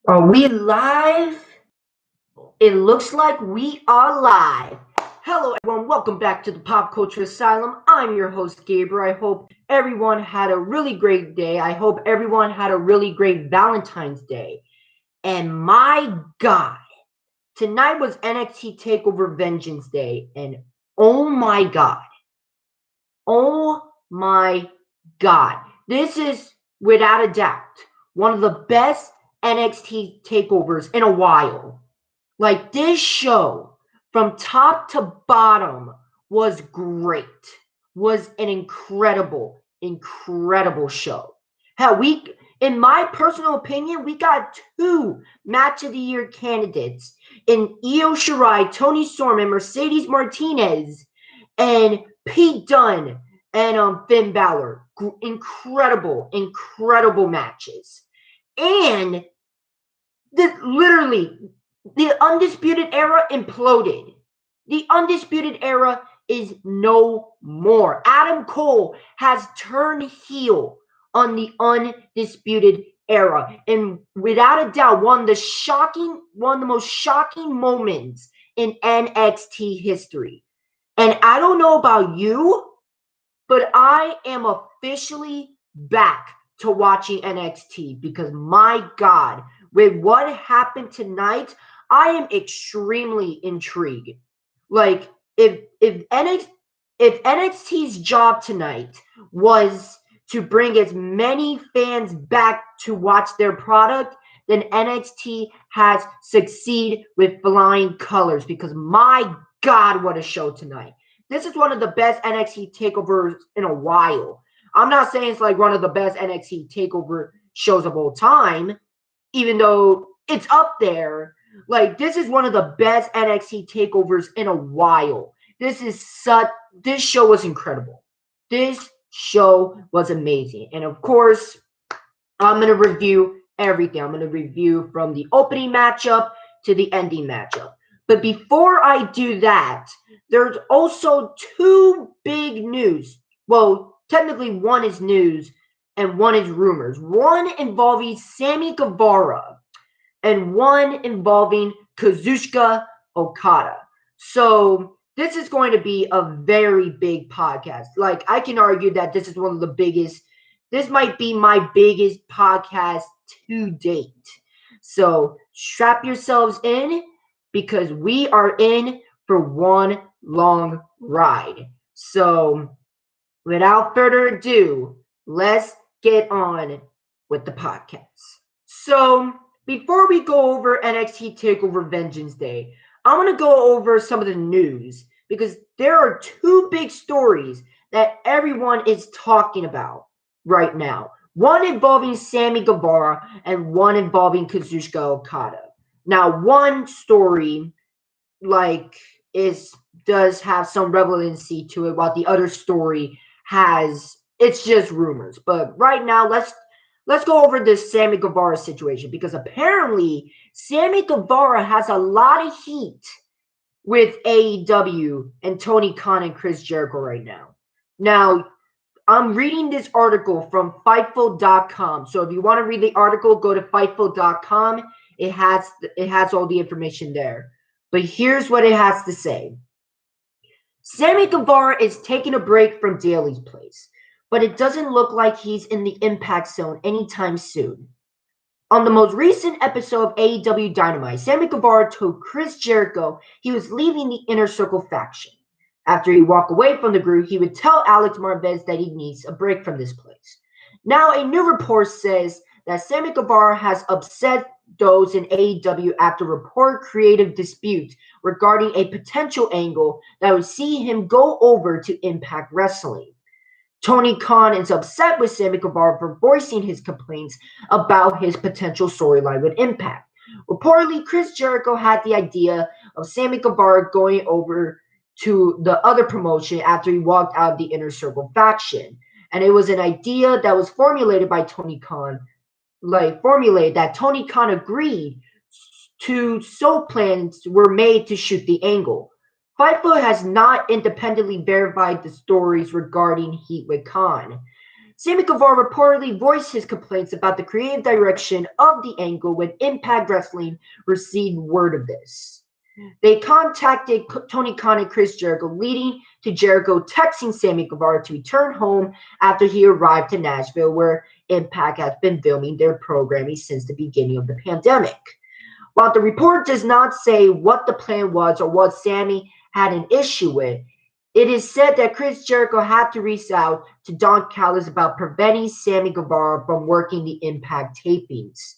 Are we live? It looks like we are live. Hello, everyone. Welcome back to the Pop Culture Asylum. I'm your host, Gabriel. I hope everyone had a really great day. I hope everyone had a really great Valentine's Day. And my God, tonight was NXT Takeover Vengeance Day. And oh my God, oh my God, this is without a doubt one of the best NXT takeovers in a while. Like this show from top to bottom was great. Was an incredible show. Hell, in my personal opinion, we got two match of the year candidates in Io Shirai, Tony Storm, and Mercedes Martinez, and Pete Dunne and Finn Balor. Incredible matches. And literally, the Undisputed Era imploded. The Undisputed Era is no more. Adam Cole has turned heel on the Undisputed Era. And without a doubt, one of the most shocking moments in NXT history. And I don't know about you, but I am officially back to watching NXT because my God, with what happened tonight, I am extremely intrigued. Like if NXT's job tonight was to bring as many fans back to watch their product, then NXT has succeeded with flying colors because my God, what a show tonight. This is one of the best NXT takeovers in a while. I'm not saying it's like one of the best NXT takeover shows of all time, even though it's up there. Like this is one of the best NXT takeovers in a while. This show was incredible. This show was amazing. And of course, I'm going to review everything. I'm going to review from the opening matchup to the ending matchup. But before I do that, there's also two big news. Well, technically one is news and one is rumors. One involving Sammy Guevara and one involving Kazuchika Okada. So this is going to be a very big podcast. Like I can argue that this is one of the biggest. This might be my biggest podcast to date. So strap yourselves in because we are in for one long ride. So without further ado, let's get on with the podcast. So before we go over NXT TakeOver Vengeance Day, I want to go over some of the news because there are two big stories that everyone is talking about right now. One involving Sammy Guevara and one involving Kazuchika Okada. Now, one story like is does have some relevancy to it, while the other story has it's just rumors. But right now, let's go over this Sammy Guevara situation because apparently Sammy Guevara has a lot of heat with AEW and Tony Khan and Chris Jericho right now. Now, I'm reading this article from Fightful.com. So if you want to read the article, go to Fightful.com. It has all the information there. But here's what it has to say. Sammy Guevara is taking a break from Daly's place, but it doesn't look like he's in the impact zone anytime soon. On the most recent episode of AEW Dynamite, Sammy Guevara told Chris Jericho he was leaving the Inner Circle faction. After he walked away from the group, he would tell Alex Marvez that he needs a break from this place. Now, a new report says that Sammy Guevara has upset those in AEW after report creative disputes regarding a potential angle that would see him go over to Impact Wrestling. Tony Khan is upset with Sammy Guevara for voicing his complaints about his potential storyline with Impact. Reportedly, Chris Jericho had the idea of Sammy Guevara going over to the other promotion after he walked out of the Inner Circle faction. And it was an idea that was formulated by Tony Khan, that Tony Khan agreed to, so plans were made to shoot the angle. Fightful has not independently verified the stories regarding heat with Khan. Sammy Guevara reportedly voiced his complaints about the creative direction of the angle when Impact Wrestling received word of this. They contacted Tony Khan and Chris Jericho, leading to Jericho texting Sammy Guevara to return home after he arrived to Nashville, where Impact has been filming their programming since the beginning of the pandemic. While the report does not say what the plan was or what Sammy had an issue with, it is said that Chris Jericho had to reach out to Don Callis about preventing Sammy Guevara from working the Impact tapings.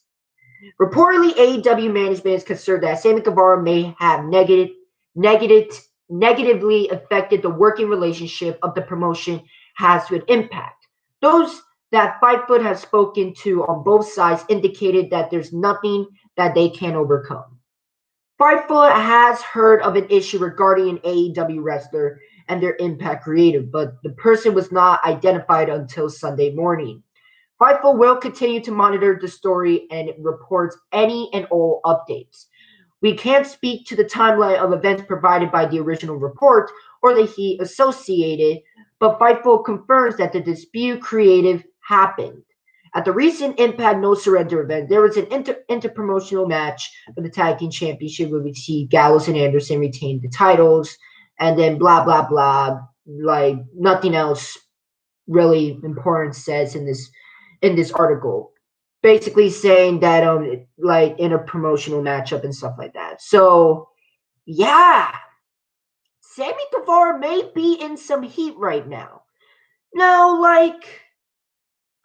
Reportedly, AEW management is concerned that Sammy Guevara may have negatively affected the working relationship of the promotion has with Impact. Those that Fightfoot has spoken to on both sides indicated that there's nothing that they can overcome. Fightfoot has heard of an issue regarding an AEW wrestler and their Impact creative, but the person was not identified until Sunday morning. Fightful will continue to monitor the story and reports any and all updates. We can't speak to the timeline of events provided by the original report or the heat associated, but Fightful confirms that the dispute creative happened. At the recent Impact No Surrender event, there was an interpromotional match for the Tag Team Championship where we see Gallows and Anderson retain the titles, and then blah, blah, blah, like nothing else really important says in this article, basically saying that like in a promotional matchup and stuff like that. So yeah, Sammy Guevara may be in some heat right now. Now, like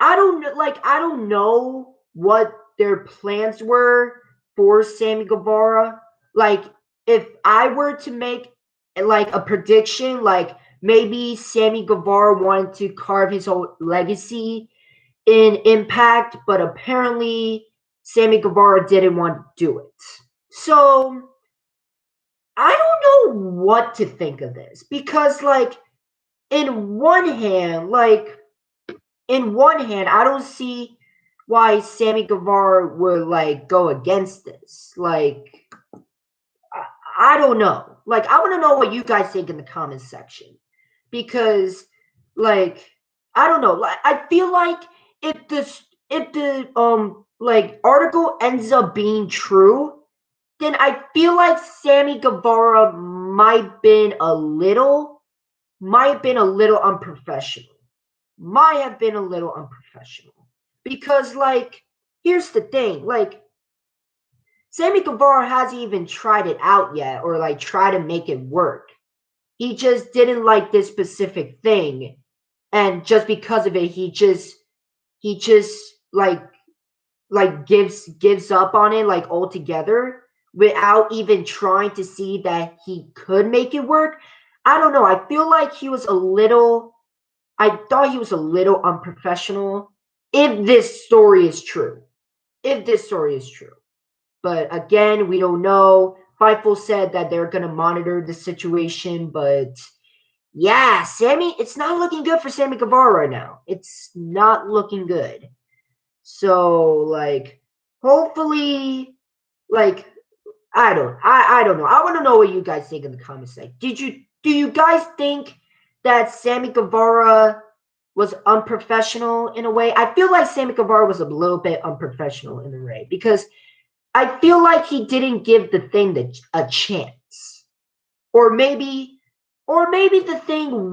I don't know what their plans were for Sammy Guevara. Like if I were to make like a prediction, like maybe Sammy Guevara wanted to carve his own legacy in Impact, but apparently Sammy Guevara didn't want to do it. So I don't know what to think of this because, like, in one hand, I don't see why Sammy Guevara would like go against this. Like, I don't know. Like, I want to know what you guys think in the comments section because, like, I don't know. Like, I feel like if the like article ends up being true, then I feel like Sammy Guevara might been a little unprofessional. Might have been a little unprofessional. Because like here's the thing, like Sammy Guevara hasn't even tried it out yet or like try to make it work. He just didn't like this specific thing. And just because of it, he just like gives up on it like altogether without even trying to see that he could make it work. I don't know. I feel like I thought he was a little unprofessional if this story is true. If this story is true. But again, we don't know. Fightful said that they're going to monitor the situation, but yeah, it's not looking good for Sammy Guevara right now. It's not looking good. So, like, hopefully, like, I don't know. I want to know what you guys think in the comments section. Do you guys think that Sammy Guevara was unprofessional in a way? I feel like Sammy Guevara was a little bit unprofessional in a way because I feel like he didn't give the thing a chance. Or maybe the thing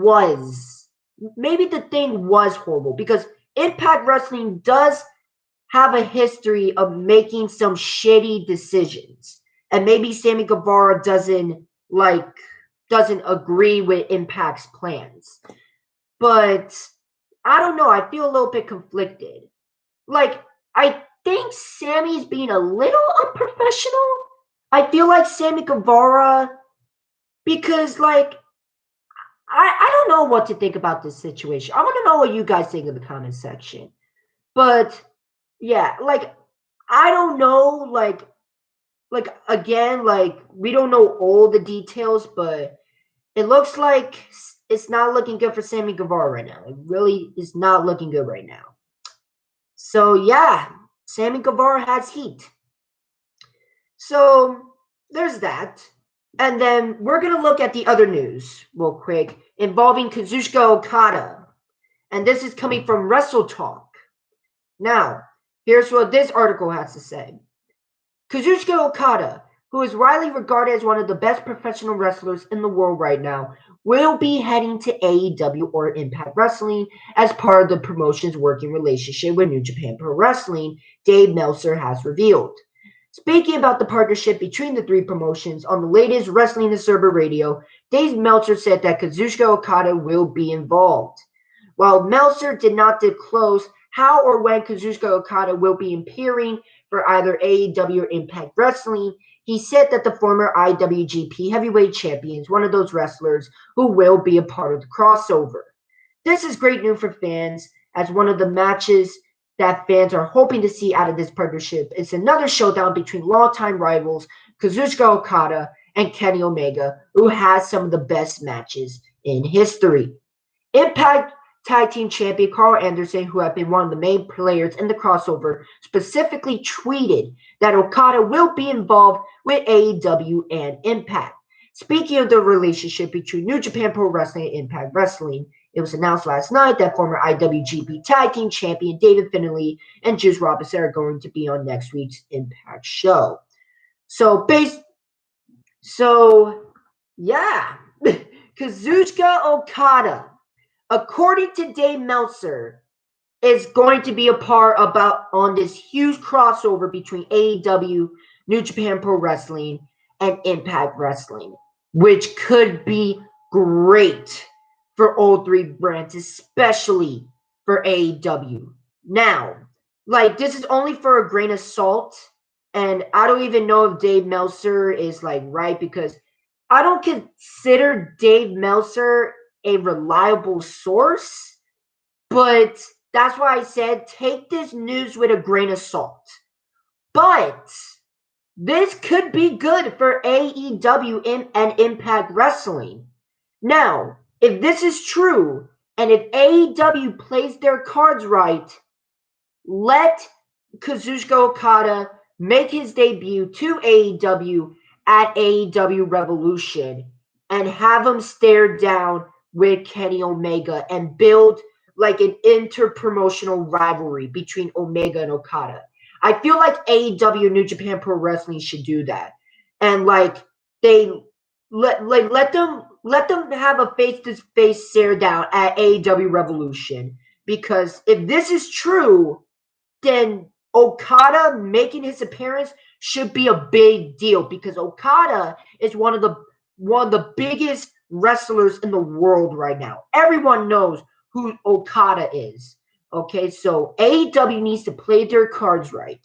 was horrible because Impact Wrestling does have a history of making some shitty decisions. And maybe Sammy Guevara doesn't agree with Impact's plans. But I don't know, I feel a little bit conflicted. Like, I think Sammy's being a little unprofessional. I feel like Sammy Guevara, because like I don't know what to think about this situation. I want to know what you guys think in the comment section. But yeah, like I don't know, like again, like we don't know all the details, but it looks like it's not looking good for Sammy Guevara right now. It really is not looking good right now. So yeah, Sammy Guevara has heat. So there's that. And then we're going to look at the other news real quick involving Kazuchika Okada. And this is coming from Wrestle Talk. Now, here's what this article has to say. Kazuchika Okada, who is widely regarded as one of the best professional wrestlers in the world right now, will be heading to AEW or Impact Wrestling as part of the promotion's working relationship with New Japan Pro Wrestling, Dave Meltzer has revealed. Speaking about the partnership between the three promotions on the latest Wrestling Observer Radio, Dave Meltzer said that Kazuchika Okada will be involved. While Meltzer did not disclose how or when Kazuchika Okada will be appearing for either AEW or Impact Wrestling, he said that the former IWGP Heavyweight Champion is one of those wrestlers who will be a part of the crossover. This is great news for fans, as one of the matches that fans are hoping to see out of this partnership is another showdown between longtime rivals Kazuchika Okada and Kenny Omega, who has some of the best matches in history. Impact Tag Team Champion Carl Anderson, who had been one of the main players in the crossover, specifically tweeted that Okada will be involved with AEW and Impact. Speaking of the relationship between New Japan Pro Wrestling and Impact Wrestling, it was announced last night that former IWGP Tag Team Champion David Finlay and Juice Robinson are going to be on next week's Impact show. Yeah, Kazuchika Okada, according to Dave Meltzer, is going to be a part on this huge crossover between AEW, New Japan Pro Wrestling, and Impact Wrestling, which could be great for all three brands, especially for AEW. Now, this is only for a grain of salt, and I don't even know if Dave Meltzer is right, because I don't consider Dave Meltzer a reliable source, but that's why I said take this news with a grain of salt. But this could be good for AEW and Impact Wrestling. Now, if this is true, and if AEW plays their cards right, let Kazuchika Okada make his debut to AEW at AEW Revolution and have him stare down with Kenny Omega and build an inter-promotional rivalry between Omega and Okada. I feel like AEW New Japan Pro Wrestling should do that. And they let them have a face-to-face stare down at AEW Revolution. Because if this is true, then Okada making his appearance should be a big deal, because Okada is one of the biggest wrestlers in the world right now. Everyone knows who Okada is. Okay, so AEW needs to play their cards right.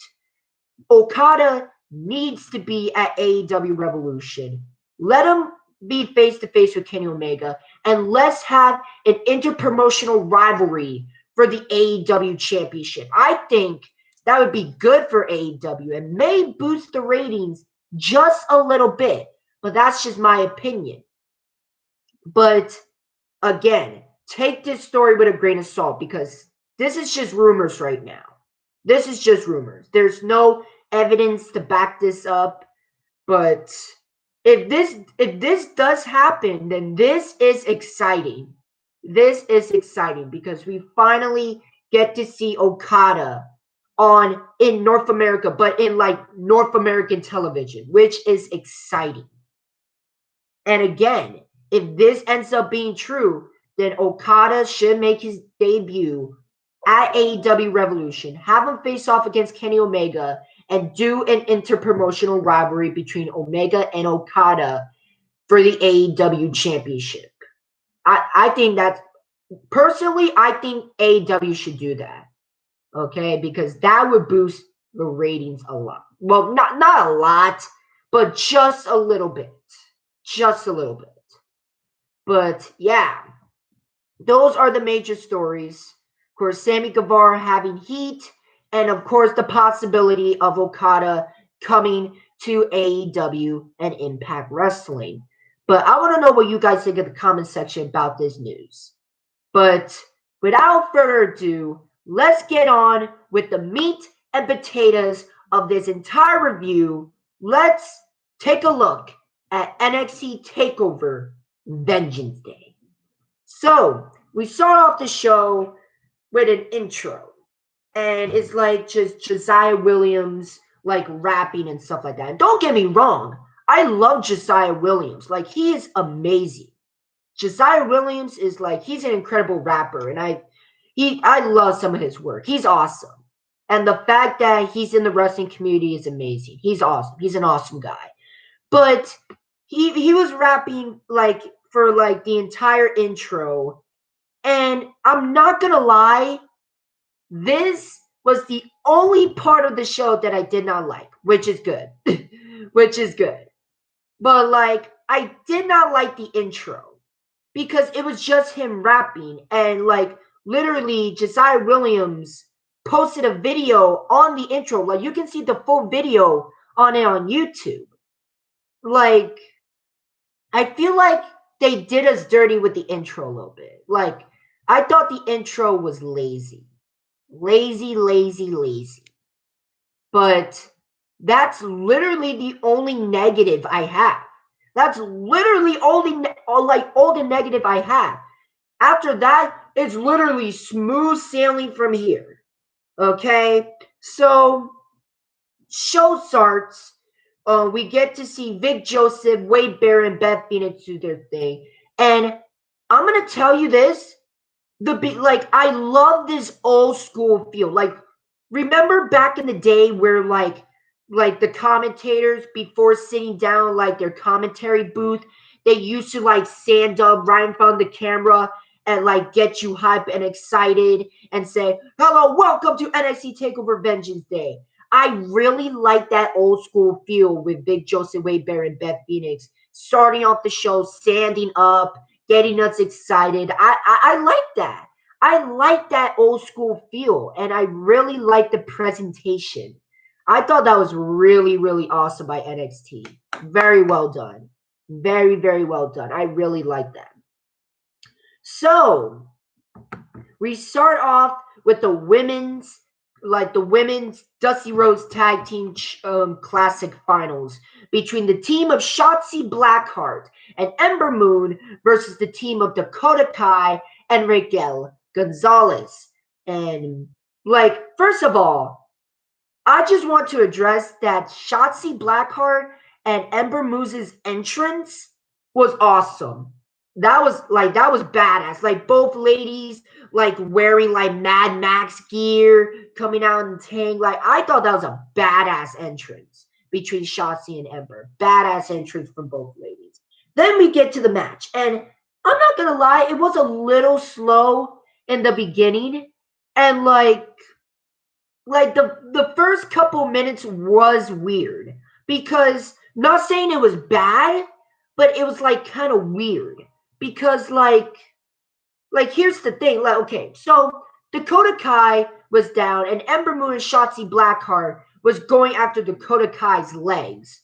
Okada needs to be at AEW Revolution. Let him be face-to-face with Kenny Omega, and let's have an interpromotional rivalry for the AEW Championship. I think that would be good for AEW and may boost the ratings just a little bit, but that's just my opinion. But again, take this story with a grain of salt, because this is just rumors right now. This is just rumors. There's no evidence to back this up, but if this does happen, then this is exciting. This is exciting because we finally get to see Okada in North America, but in North American television, which is exciting. And again, if this ends up being true, then Okada should make his debut at AEW Revolution, have him face off against Kenny Omega, and do an interpromotional rivalry between Omega and Okada for the AEW Championship. I think personally, I think AEW should do that. Okay, because that would boost the ratings a lot. Well, not a lot, but just a little bit. Just a little bit. But yeah, those are the major stories. Of course, Sammy Guevara having heat, and of course the possibility of Okada coming to AEW and Impact Wrestling. But I want to know what you guys think in the comment section about this news. But without further ado, let's get on with the meat and potatoes of this entire review. Let's take a look at NXT Takeover Vengeance Day. So, we start off the show with an intro, and it's like just Josiah Williams like rapping and stuff like that. And don't get me wrong, I love Josiah Williams. Like he is amazing. Josiah Williams is like he's an incredible rapper, and I love some of his work. He's awesome. And the fact that he's in the wrestling community is amazing. He's awesome. He's an awesome guy. But he was rapping like for like the entire intro, and I'm not gonna lie, this was the only part of the show that I did not like, which is good. Which is good. But like I did not like the intro because it was just him rapping, and like literally Josiah Williams posted a video on the intro. Like you can see the full video on it on YouTube. Like I feel like they did us dirty with the intro a little bit. Like I thought the intro was lazy. Lazy, lazy, lazy. But that's literally the only negative I have. That's literally only like all the negative I have. After that, it's literally smooth sailing from here. Okay, so show starts. We get to see Vic Joseph, Wade Barrett, and Beth Phoenix do their thing, and I'm gonna tell you this: like I love this old school feel. Like remember back in the day where like the commentators before sitting down like their commentary booth, they used to like stand up right in front of the camera and like get you hype and excited and say, "Hello, welcome to NXT Takeover Vengeance Day." I really like that old school feel with Big Joseph, Wade Barrett, and Beth Phoenix starting off the show, standing up, getting us excited. I like that. I like that old school feel, and I really like the presentation. I thought that was really, really awesome by NXT. Very well done. Very, very well done. I really like that. So we start off with the women's Dusty Rhodes Tag Team Classic Finals between the team of Shotzi Blackheart and Ember Moon versus the team of Dakota Kai and Raquel Gonzalez. And like, first of all, I just want to address that Shotzi Blackheart and Ember Moon's entrance was awesome. That was badass. Like both ladies like wearing like Mad Max gear coming out in tank. Like I thought that was a badass entrance between Shotzi and Ember. Badass entrance from both ladies. Then we get to the match, and I'm not gonna lie, it was a little slow in the beginning, and like the first couple minutes was weird because not saying it was bad, but it was like kind of weird because like here's the thing, like okay, so Dakota Kai was down and Ember Moon and Shotzi Blackheart was going after Dakota Kai's legs,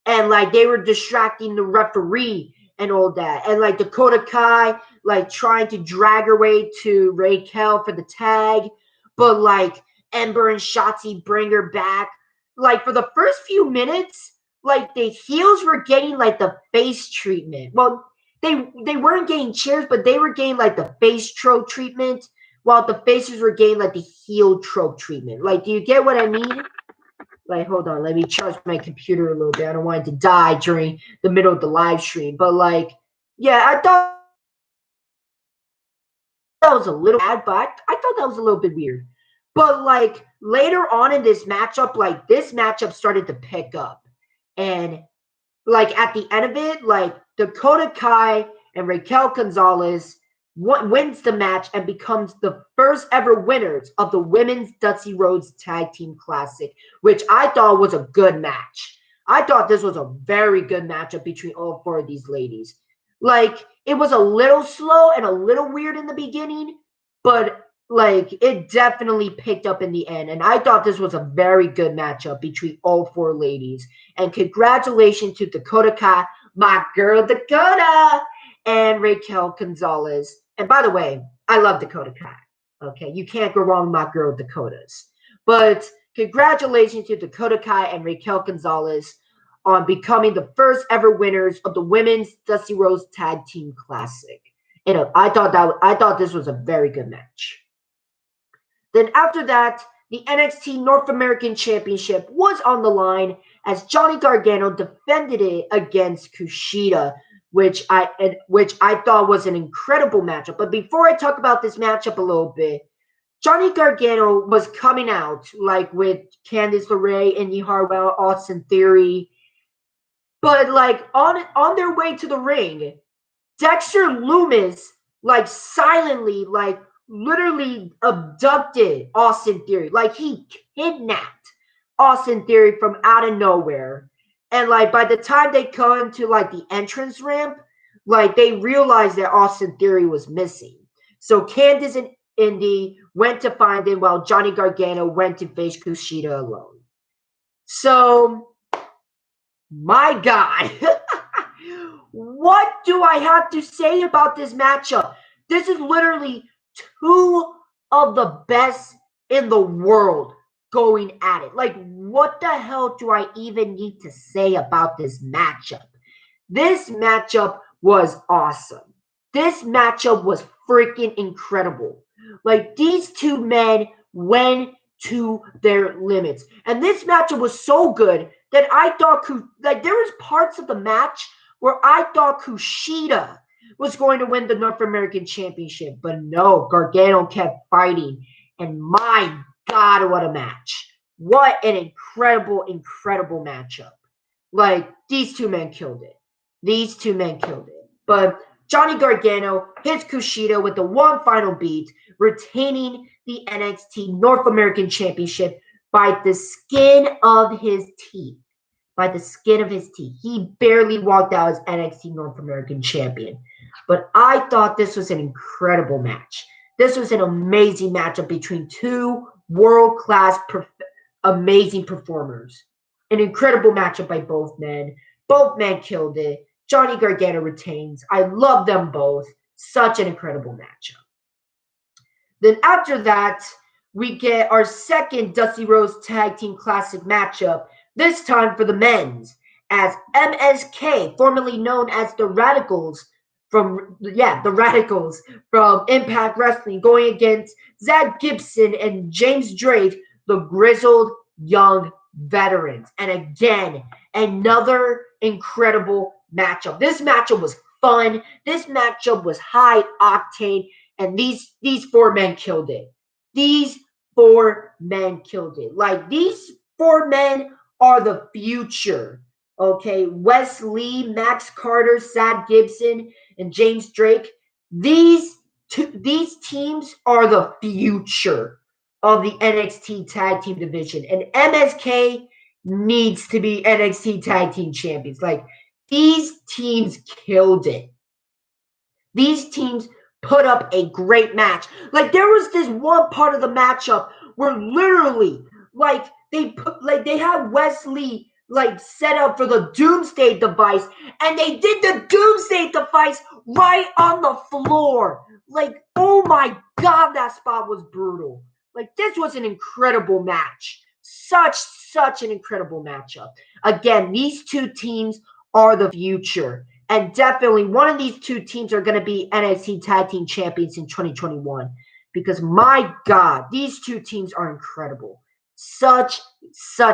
and like they were distracting the referee and all that, and like Dakota Kai like trying to drag her way to Raquel for the tag, but like Ember and Shotzi bring her back. Like for the first few minutes, like the heels were getting like the face treatment. Well, they weren't getting cheers, but they were getting like the face trope treatment, while the faces were getting like the heel trope treatment. Like, do you get what I mean? Like, hold on, let me charge my computer a little bit. I don't want it to die during the middle of the live stream. But like, yeah, I thought that was a little bad, but I thought that was a little bit weird. But like later on in this matchup, like this matchup started to pick up. And like at the end of it, like Dakota Kai and Raquel Gonzalez wins the match and becomes the first ever winners of the Women's Dusty Rhodes Tag Team Classic, which I thought was a good match. I thought this was a very good matchup between all four of these ladies. Like it was a little slow and a little weird in the beginning, but like it definitely picked up in the end. And I thought this was a very good matchup between all four ladies. And congratulations to Dakota Kai, my girl Dakota, and Raquel Gonzalez. And by the way, I love Dakota Kai. Okay, you can't go wrong with my girl Dakotas. But congratulations to Dakota Kai and Raquel Gonzalez on becoming the first ever winners of the Women's Dusty Rhodes Tag Team Classic. I thought this was a very good match. Then after that, the NXT North American Championship was on the line as Johnny Gargano defended it against Kushida, which I thought was an incredible matchup. But before I talk about this matchup a little bit, Johnny Gargano was coming out like with Candice LeRae, Indy Hartwell, Austin Theory, but like on their way to the ring, Dexter Lumis like silently like literally abducted Austin Theory. Like he kidnapped Austin Theory from out of nowhere. And like by the time they come to like the entrance ramp, like they realized that Austin Theory was missing. So Candice and Indy went to find him while Johnny Gargano went to face Kushida alone. So my God. What do I have to say about this matchup? This is literally two of the best in the world going at it. Like, what the hell do I even need to say about this matchup? This matchup was awesome. This matchup was freaking incredible. Like, these two men went to their limits. And this matchup was so good that I thought, like, there was parts of the match where I thought Kushida was going to win the North American Championship. But no, Gargano kept fighting. And my God, what a match. What an incredible, incredible matchup. Like, these two men killed it. These two men killed it. But Johnny Gargano hits Kushida with the one final beat, retaining the NXT North American Championship by the skin of his teeth. By the skin of his teeth. He barely walked out as NXT North American Champion. But I thought this was an incredible match. This was an amazing matchup between two world-class, amazing performers. An incredible matchup by both men. Both men killed it. Johnny Gargano retains. I love them both. Such an incredible matchup. Then after that, we get our second Dusty Rhodes Tag Team Classic matchup, this time for the men's, as MSK, formerly known as the Radicals from Impact Wrestling, going against Zach Gibson and James Drake, the grizzled young veterans. And again, another incredible matchup. This matchup was fun. This matchup was high octane, and these four men killed it. These four men killed it. Like, these four men are the future. Okay, Wes Lee, Max Carter, Zach Gibson, and James Drake. These teams are the future of the NXT Tag Team division, and MSK needs to be NXT Tag Team champions. Like, these teams killed it. These teams put up a great match. Like, there was this one part of the matchup where literally, like, they had Wesley like set up for the Doomsday device, and they did the Doomsday device right on the floor. Like, oh my God, that spot was brutal. Like, this was an incredible match. Such an incredible matchup. Again, these two teams are the future. And definitely one of these two teams are going to be NXT Tag Team Champions in 2021. Because my God, these two teams are incredible. Such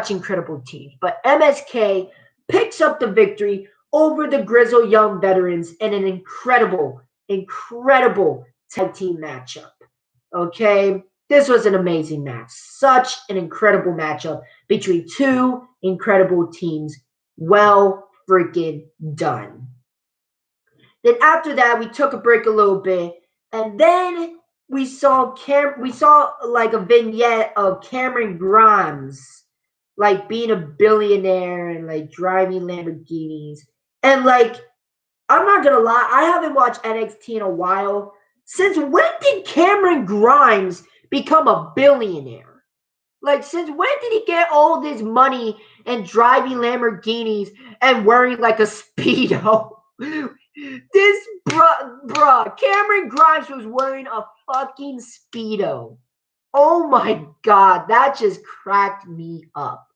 incredible teams. But MSK picks up the victory over the Grizzle Young Veterans in an incredible tag team matchup. Okay? This was an amazing match. Such an incredible matchup between two incredible teams. Well freaking done. Then after that, we took a break a little bit, and then we saw like a vignette of Cameron Grimes, like being a billionaire and like driving Lamborghinis. And like, I'm not gonna lie, I haven't watched NXT in a while. Since when did Cameron Grimes become a billionaire? Like, since when did he get all this money and driving Lamborghinis and wearing like a Speedo? This bruh, Cameron Grimes was wearing a fucking Speedo. Oh my God, that just cracked me up.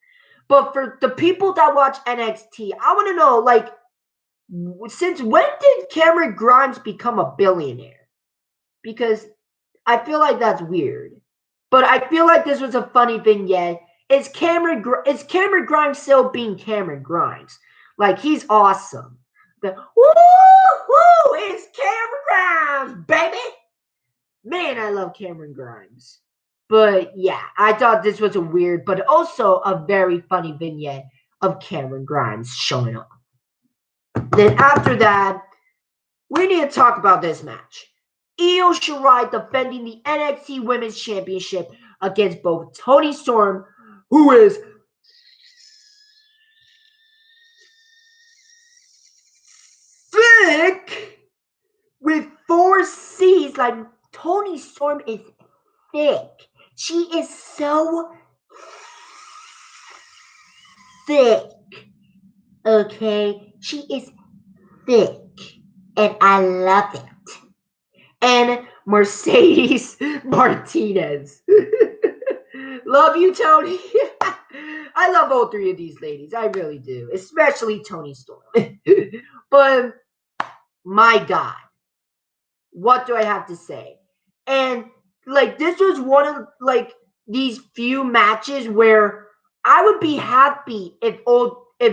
But for the people that watch NXT, I want to know, like, Since when did Cameron Grimes become a billionaire? Because I feel like that's weird. But I feel like this was a funny vignette. Is Cameron Grimes still being Cameron Grimes? Like, he's awesome. The woo, it's Cameron Grimes, baby. Man, I love Cameron Grimes. But yeah, I thought this was a weird, but also a very funny vignette of Cameron Grimes showing up. Then after that, we need to talk about this match. Io Shirai defending the NXT Women's Championship against both Toni Storm, who is thick with 4 C's. Like, Toni Storm is thick. She is so thick. Okay? She is thick. And I love it. And Mercedes Martinez. Love you, Toni. I love all 3 of these ladies. I really do. Especially Toni Storm. But my God. What do I have to say? And like, this was one of like these few matches where I would be happy if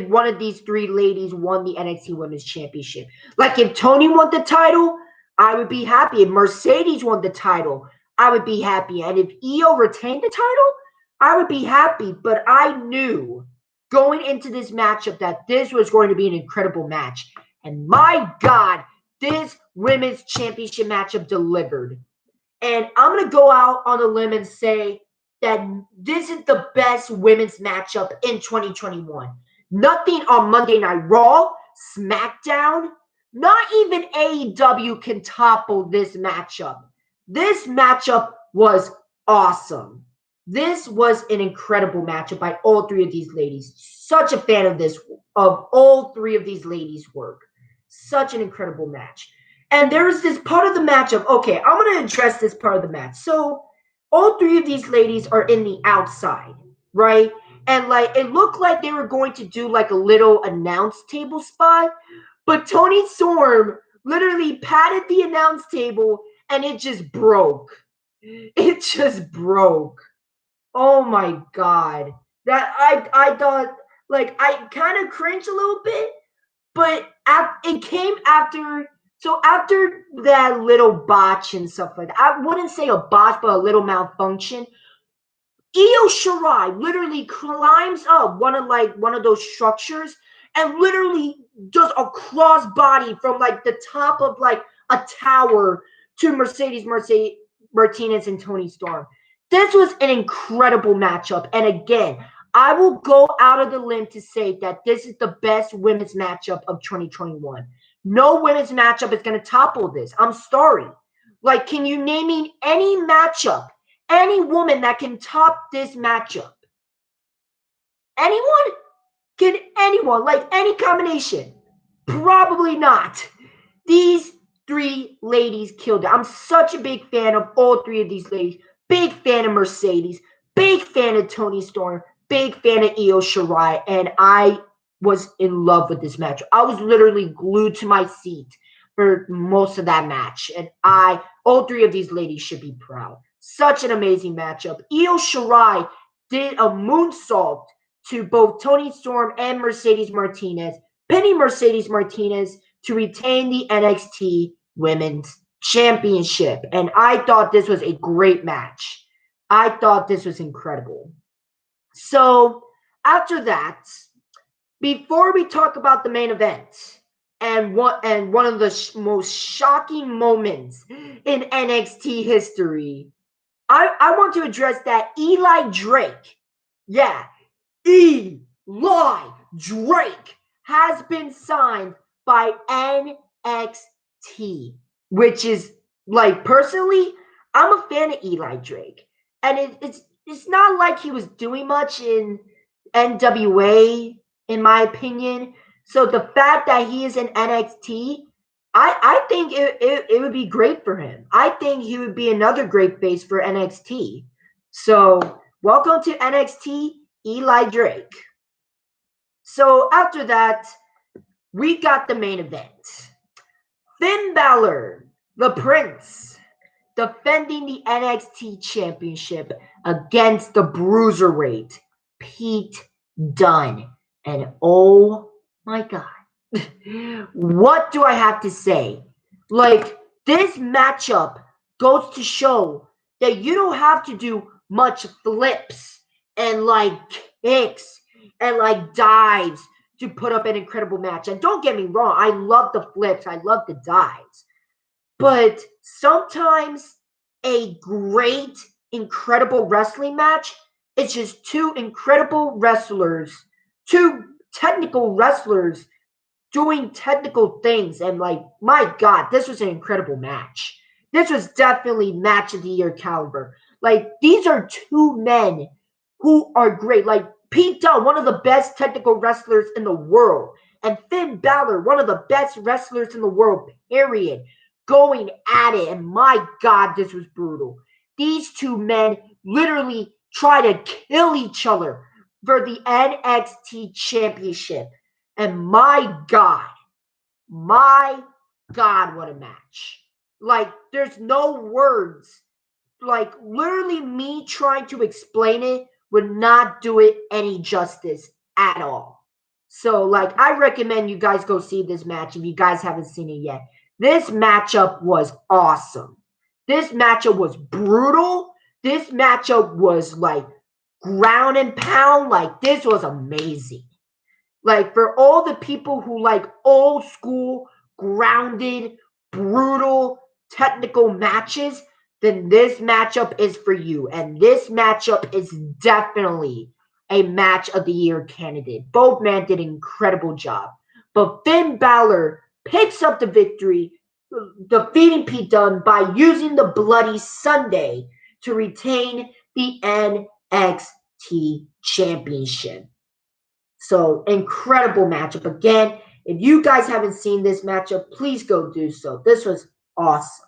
one of these 3 ladies won the NXT Women's Championship. Like, if Toni won the title, I would be happy. If Mercedes won the title, I would be happy. And if Io retained the title, I would be happy. But I knew going into this matchup that this was going to be an incredible match. And my God, this women's championship matchup delivered. And I'm going to go out on a limb and say that this is the best women's matchup in 2021. Nothing on Monday Night Raw, SmackDown, not even AEW can topple this matchup. This matchup was awesome. This was an incredible matchup by all 3 of these ladies. Such a fan of all 3 of these ladies' work. Such an incredible match. And there's this part of the matchup. Okay, I'm going to address this part of the match. So all 3 of these ladies are in the outside, right? And like, it looked like they were going to do like a little announce table spot, but Toni Storm literally patted the announce table and it just broke. It just broke. Oh my God. That I thought, like, I kind of cringed a little bit, but it came after. So after that little botch and stuff like that, I wouldn't say a botch, but a little malfunction. Io Shirai literally climbs up one of those structures and literally does a crossbody from like the top of like a tower to Mercedes Martinez and Toni Storm. This was an incredible matchup. And again, I will go out of the limb to say that this is the best women's matchup of 2021. No women's matchup is going to topple this. I'm sorry. Like, can you name me any matchup, any woman that can top this matchup? Anyone? Can anyone? Like, any combination? Probably not. These 3 ladies killed it. I'm such a big fan of all 3 of these ladies. Big fan of Mercedes. Big fan of Toni Storm. Big fan of Io Shirai. And I was in love with this match. I was literally glued to my seat for most of that match. And all 3 of these ladies should be proud. Such an amazing matchup. Io Shirai did a moonsault to both Toni Storm and Mercedes Martinez, pinning Mercedes Martinez to retain the NXT Women's Championship. And I thought this was a great match. I thought this was incredible. So after that, before we talk about the main event and one of the most shocking moments in NXT history, I want to address that Eli Drake. Yeah, Eli Drake has been signed by NXT, which is, like, personally, I'm a fan of Eli Drake. And it's not like he was doing much in NWA, in my opinion. So the fact that he is in NXT, I think it would be great for him. I think he would be another great face for NXT. So welcome to NXT, Eli Drake. So after that, we got the main event. Finn Balor, the Prince, defending the NXT Championship against the Bruiserweight, Pete Dunne. And oh my God, what do I have to say? Like, this matchup goes to show that you don't have to do much flips and like kicks and like dives to put up an incredible match. And don't get me wrong, I love the flips, I love the dives. But sometimes a great, incredible wrestling match is just two incredible wrestlers, two technical wrestlers doing technical things. And like, my God, this was an incredible match. This was definitely match of the year caliber. Like, these are two men who are great. Like, Pete Dunne, one of the best technical wrestlers in the world, and Finn Balor, one of the best wrestlers in the world, period, going at it. And my God, this was brutal. These two men literally try to kill each other for the NXT Championship. And my God, what a match. Like, there's no words. Like, literally me trying to explain it would not do it any justice at all. So, like, I recommend you guys go see this match if you guys haven't seen it yet. This matchup was awesome. This matchup was brutal. This matchup was, like, ground and pound. Like, this was amazing. Like, for all the people who like old school, grounded, brutal, technical matches, then this matchup is for you. And this matchup is definitely a match of the year candidate. Both men did an incredible job. But Finn Balor picks up the victory, defeating Pete Dunne by using the Bloody Sunday to retain the NXT Championship. So, incredible matchup. Again, if you guys haven't seen this matchup, please go do so. This was awesome.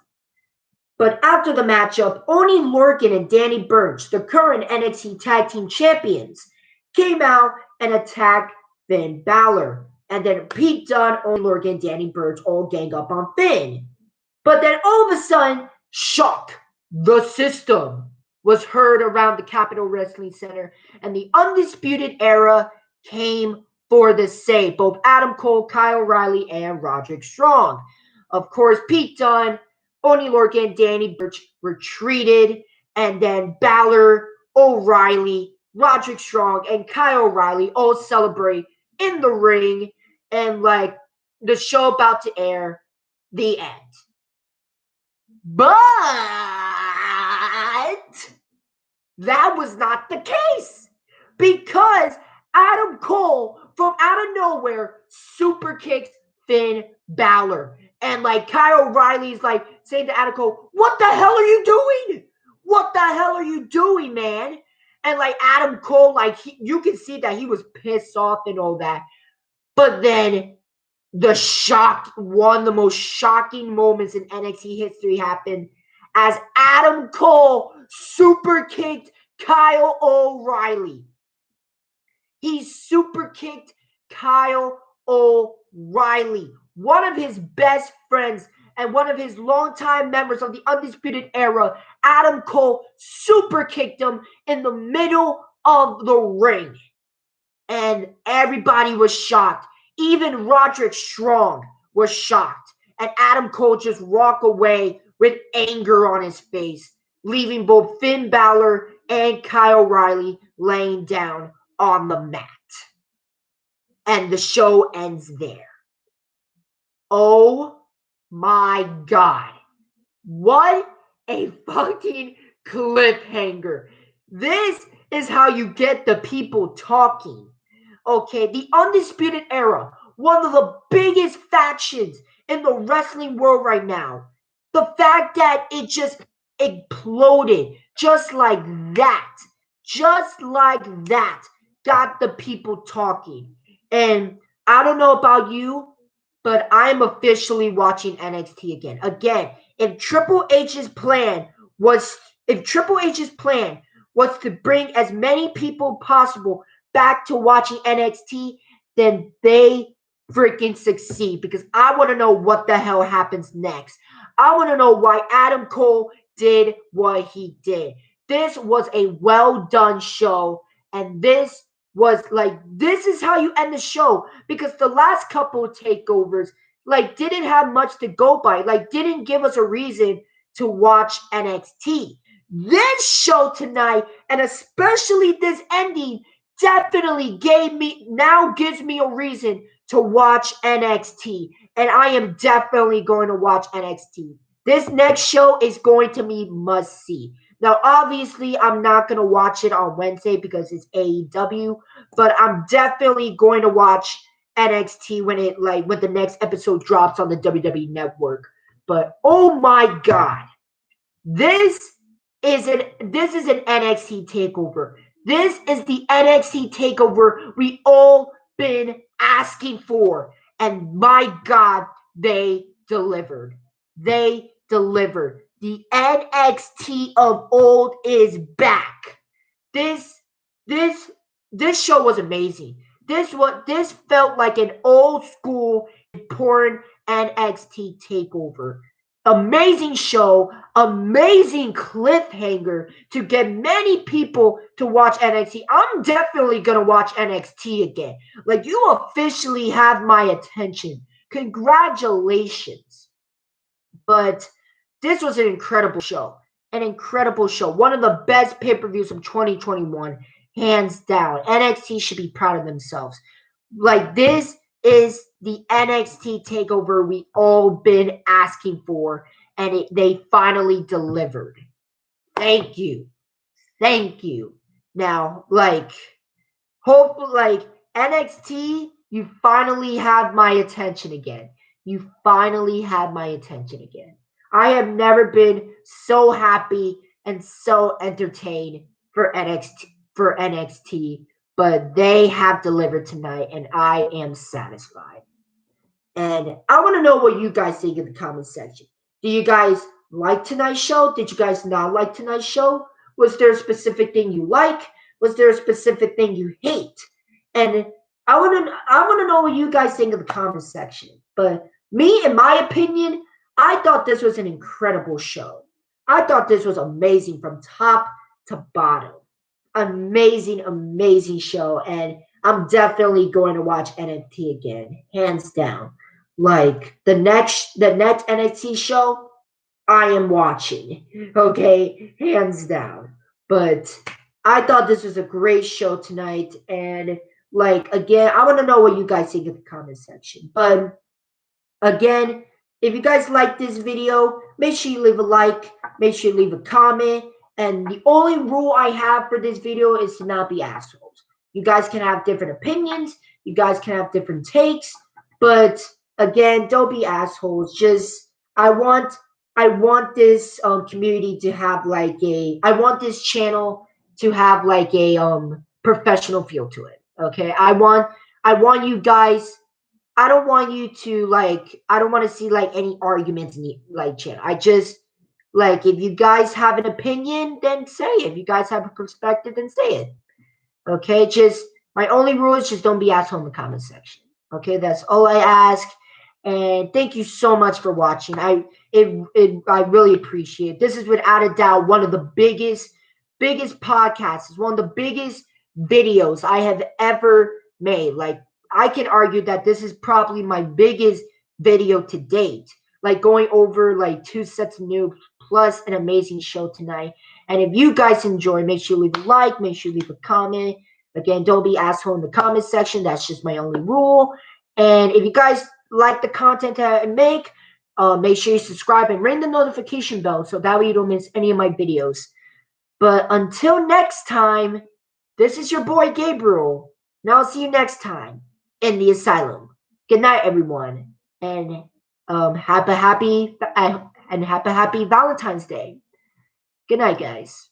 But after the matchup, Oni Lorcan and Danny Burch, the current NXT Tag Team Champions, came out and attacked Finn Balor. And then Pete Dunne, Oni Lorcan, and Danny Burch all gang up on Finn. But then all of a sudden, shock, the system was heard around the Capitol Wrestling Center, and the Undisputed Era came for the save. Both Adam Cole, Kyle O'Reilly, and Roderick Strong. Of course, Pete Dunne, Oni Lorcan, and Danny Burch retreated, and then Balor, O'Reilly, Roderick Strong, and Kyle O'Reilly all celebrate in the ring, and like the show about to air, the end. But that was not the case, because Adam Cole, from out of nowhere, super kicks Finn Balor. And like Kyle O'Reilly's like saying to Adam Cole, "What the hell are you doing? What the hell are you doing, man?" And like Adam Cole, like you can see that he was pissed off and all that. But then one of the most shocking moments in NXT history happened as Adam Cole super kicked Kyle O'Reilly. He super kicked Kyle O'Reilly, one of his best friends and one of his longtime members of the Undisputed Era. Adam Cole super kicked him in the middle of the ring. And everybody was shocked. Even Roderick Strong was shocked. And Adam Cole just walked away with anger on his face, leaving both Finn Balor and Kyle O'Reilly laying down on the mat. And the show ends there. Oh my God. What a fucking cliffhanger. This is how you get the people talking. Okay, the Undisputed Era, one of the biggest factions in the wrestling world right now. The fact that it just exploded just like that, got the people talking. And I don't know about you, but I'm officially watching NXT again. Again, if Triple H's plan was to bring as many people possible back to watching NXT, then they freaking succeed, because I want to know what the hell happens next. I want to know why Adam Cole did what he did. This was a well done show, and this was like, this is how you end the show, because the last couple of takeovers like didn't have much to go by, like didn't give us a reason to watch NXT. This show tonight, and especially this ending, definitely gives me a reason to watch NXT, and I am definitely going to watch NXT. This next show is going to be must see. Now, obviously, I'm not going to watch it on Wednesday because it's AEW, but I'm definitely going to watch NXT when the next episode drops on the WWE Network. But oh my God, this this is an NXT takeover. This is the NXT takeover we all been asking for. And my God, they delivered. They delivered. The NXT of old is back. This this this show was amazing. This felt like an old school important NXT takeover. Amazing show, amazing cliffhanger to get many people to watch NXT. I'm definitely gonna watch NXT again. Like, you officially have my attention. Congratulations. But this was an incredible show. An incredible show. One of the best pay-per-views of 2021, hands down. NXT should be proud of themselves. Like, this is the NXT takeover we all been asking for, and they finally delivered. Thank you. Thank you. Now, like NXT, you finally have my attention again. You finally have my attention again. I have never been so happy and so entertained for NXT, but they have delivered tonight, and I am satisfied. And I want to know what you guys think in the comment section. Do you guys like tonight's show? Did you guys not like tonight's show? Was there a specific thing you like? Was there a specific thing you hate? And I want to know what you guys think in the comment section. But me, in my opinion, I thought this was an incredible show. I thought this was amazing from top to bottom. Amazing, amazing show. And I'm definitely going to watch NXT again, hands down. Like, the next NXT show, I am watching. Okay, hands down. But I thought this was a great show tonight, and like, again, I want to know what you guys think in the comment section. But again, if you guys like this video, make sure you leave a like, make sure you leave a comment. And the only rule I have for this video is to not be assholes. You guys can have different opinions, you guys can have different takes, but again, don't be assholes. Just I want this community to have like I want this channel to have like a professional feel to it. Okay, I want you guys. I don't want you to I don't want to see like any arguments in the channel. I just like, if you guys have an opinion, then say it. If you guys have a perspective, then say it. Okay, just my only rule is just don't be asshole in the comment section. Okay, that's all I ask. And thank you so much for watching. I really appreciate it. This is without a doubt one of the biggest podcasts. It's one of the biggest videos I have ever made. Like, I can argue that this is probably my biggest video to date. Like, going over like 2 sets of new plus an amazing show tonight. And if you guys enjoy, make sure you leave a like, make sure you leave a comment. Again, don't be asshole in the comment section. That's just my only rule. And if you guys like the content that I make, make sure you subscribe and ring the notification bell so that way you don't miss any of my videos. But until next time, this is your boy Gabriel. Now I'll see you next time in the asylum. Good night, everyone, and happy Valentine's Day. Good night, guys.